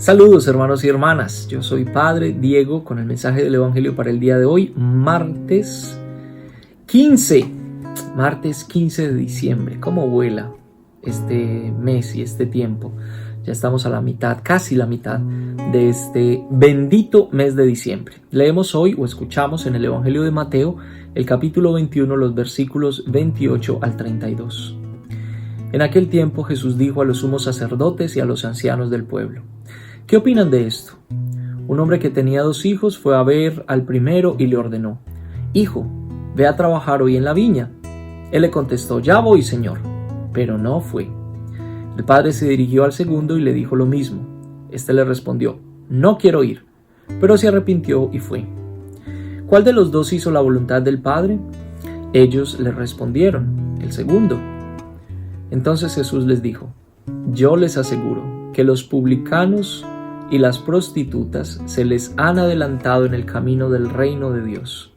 Saludos hermanos y hermanas, yo soy Padre Diego con el mensaje del Evangelio para el día de hoy, martes 15 de diciembre. ¿Cómo vuela este mes y este tiempo? Ya estamos a la mitad, casi la mitad de este bendito mes de diciembre. Leemos hoy o escuchamos en el Evangelio de Mateo el capítulo 21, los versículos 28 al 32. En aquel tiempo Jesús dijo a los sumos sacerdotes y a los ancianos del pueblo: ¿qué opinan de esto? Un hombre que tenía 2 hijos fue a ver al primero y le ordenó: Hijo, ve a trabajar hoy en la viña. Él le contestó: Ya voy, señor. Pero no fue. El padre se dirigió al segundo y le dijo lo mismo. Este le respondió: No quiero ir. Pero se arrepintió y fue. ¿Cuál de los 2 hizo la voluntad del padre? Ellos le respondieron: El segundo. Entonces Jesús les dijo: Yo les aseguro que los publicanos y las prostitutas se les han adelantado en el camino del reino de Dios.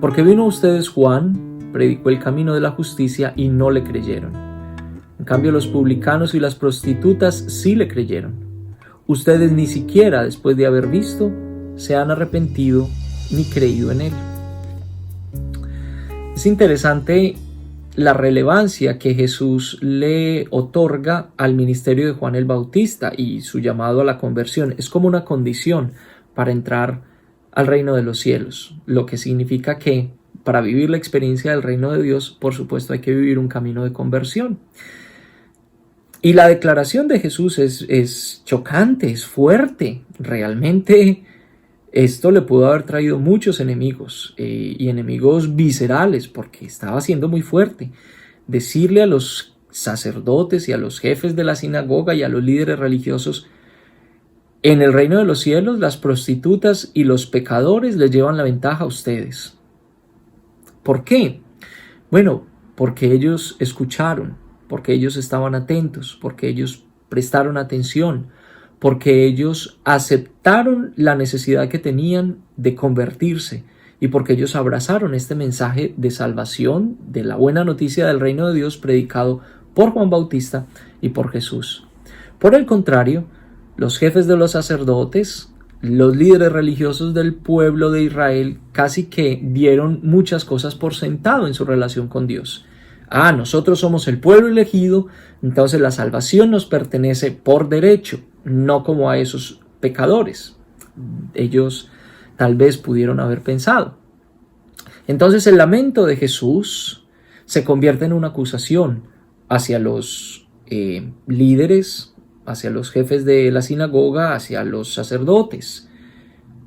Porque vino a ustedes Juan, predicó el camino de la justicia y no le creyeron. En cambio, los publicanos y las prostitutas sí le creyeron. Ustedes ni siquiera, después de haber visto, se han arrepentido ni creído en él. Es interesante la relevancia que Jesús le otorga al ministerio de Juan el Bautista y su llamado a la conversión. Es como una condición para entrar al reino de los cielos, lo que significa que para vivir la experiencia del reino de Dios, por supuesto, hay que vivir un camino de conversión. Y la declaración de Jesús es chocante, es fuerte. Realmente esto le pudo haber traído muchos enemigos y enemigos viscerales, porque estaba siendo muy fuerte. Decirle a los sacerdotes y a los jefes de la sinagoga y a los líderes religiosos: en el reino de los cielos las prostitutas y los pecadores les llevan la ventaja a ustedes. ¿Por qué? Bueno, porque ellos escucharon, porque ellos estaban atentos, porque ellos prestaron atención, porque ellos aceptaron la necesidad que tenían de convertirse y porque ellos abrazaron este mensaje de salvación, de la buena noticia del reino de Dios predicado por Juan Bautista y por Jesús. Por el contrario, los jefes de los sacerdotes, los líderes religiosos del pueblo de Israel, casi que dieron muchas cosas por sentado en su relación con Dios. Nosotros somos el pueblo elegido, entonces la salvación nos pertenece por derecho, no como a esos pecadores. Ellos tal vez pudieron haber pensado. Entonces el lamento de Jesús se convierte en una acusación hacia los líderes, hacia los jefes de la sinagoga, hacia los sacerdotes.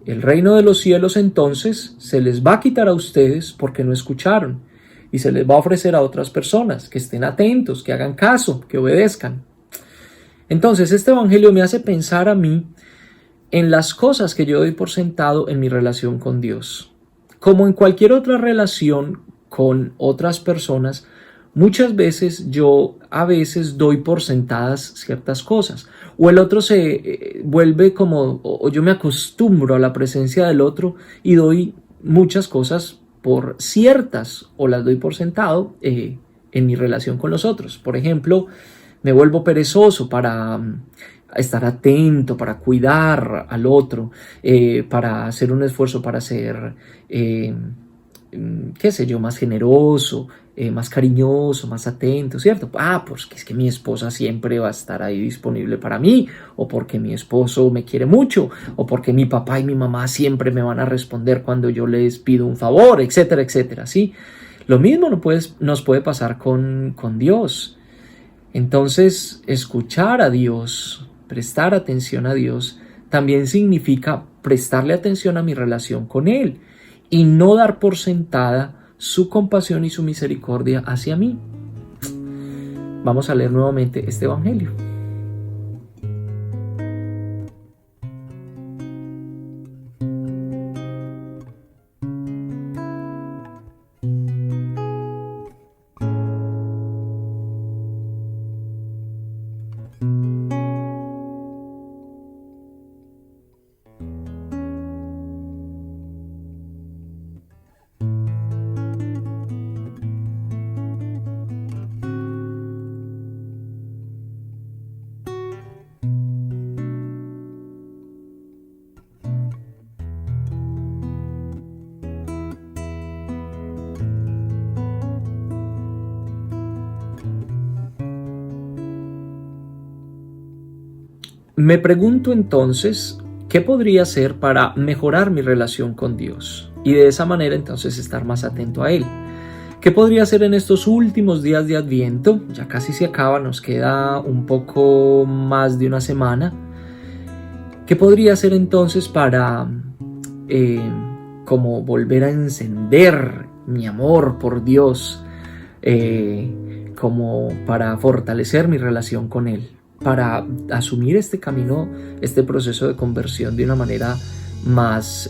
El reino de los cielos entonces se les va a quitar a ustedes porque no escucharon, y se les va a ofrecer a otras personas que estén atentos, que hagan caso, que obedezcan. Entonces este evangelio me hace pensar a mí en las cosas que yo doy por sentado en mi relación con Dios. Como en cualquier otra relación con otras personas, muchas veces yo a veces doy por sentadas ciertas cosas, o el otro se vuelve como, o yo me acostumbro a la presencia del otro y doy muchas cosas por ciertas, o las doy por sentado en mi relación con los otros. Por ejemplo, me vuelvo perezoso para estar atento, para cuidar al otro, para hacer un esfuerzo para ser, más generoso, más cariñoso, más atento, ¿cierto? Porque es que mi esposa siempre va a estar ahí disponible para mí, o porque mi esposo me quiere mucho, o porque mi papá y mi mamá siempre me van a responder cuando yo les pido un favor, etcétera, etcétera, ¿sí? Lo mismo nos puede pasar con Dios. Entonces, escuchar a Dios, prestar atención a Dios, también significa prestarle atención a mi relación con Él y no dar por sentada su compasión y su misericordia hacia mí. Vamos a leer nuevamente este evangelio. Me pregunto entonces, ¿qué podría hacer para mejorar mi relación con Dios? Y de esa manera entonces estar más atento a Él. ¿Qué podría hacer en estos últimos días de Adviento? Ya casi se acaba, nos queda un poco más de una semana. ¿Qué podría hacer entonces para como volver a encender mi amor por Dios? Como para fortalecer mi relación con Él, para asumir este camino, este proceso de conversión de una manera más,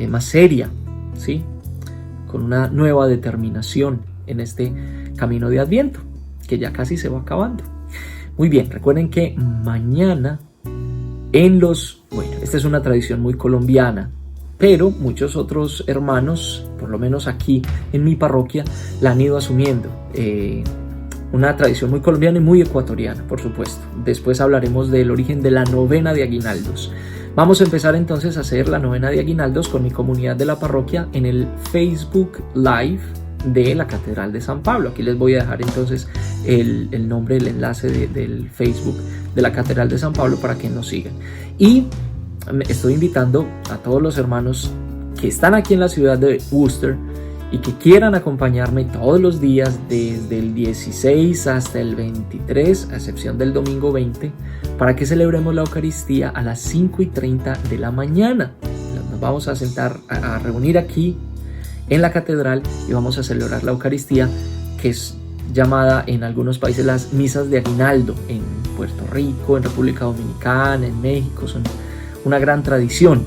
más seria, ¿sí? Con una nueva determinación en este camino de Adviento, que ya casi se va acabando. Muy bien, recuerden que mañana esta es una tradición muy colombiana, pero muchos otros hermanos, por lo menos aquí en mi parroquia, la han ido asumiendo. Una tradición muy colombiana y muy ecuatoriana, por supuesto. Después hablaremos del origen de la novena de aguinaldos. Vamos a empezar entonces a hacer la novena de aguinaldos con mi comunidad de la parroquia en el Facebook Live de la Catedral de San Pablo. Aquí les voy a dejar entonces el nombre, el enlace del Facebook de la Catedral de San Pablo para que nos sigan. Y estoy invitando a todos los hermanos que están aquí en la ciudad de Worcester y que quieran acompañarme todos los días desde el 16 hasta el 23, a excepción del domingo 20, para que celebremos la Eucaristía a las 5:30 de la mañana. Nos vamos a sentar, a reunir aquí en la catedral y vamos a celebrar la Eucaristía, que es llamada en algunos países las misas de aguinaldo, en Puerto Rico, en República Dominicana, en México, son una gran tradición.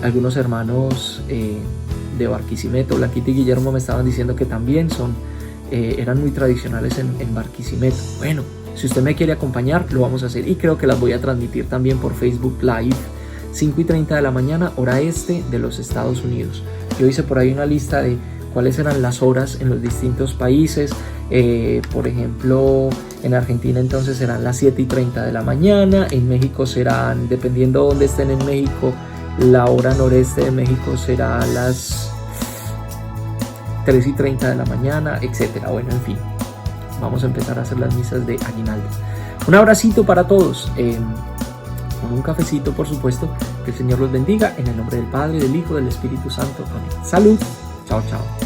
Algunos hermanos de Barquisimeto, Blanquita y Guillermo, me estaban diciendo que también eran muy tradicionales en Barquisimeto. Bueno, si usted me quiere acompañar, lo vamos a hacer y creo que las voy a transmitir también por Facebook Live, 5:30 de la mañana, hora este de los Estados Unidos. Yo hice por ahí una lista de cuáles eran las horas en los distintos países. Por ejemplo, en Argentina entonces serán las 7:30 de la mañana, en México serán, dependiendo de dónde estén en México, la hora noreste de México será a las 3:30 de la mañana, etcétera. Bueno, en fin, vamos a empezar a hacer las misas de aguinaldo. Un abracito para todos, con un cafecito, por supuesto. Que el Señor los bendiga, en el nombre del Padre, del Hijo, del Espíritu Santo. Amén. Salud. Chao, chao.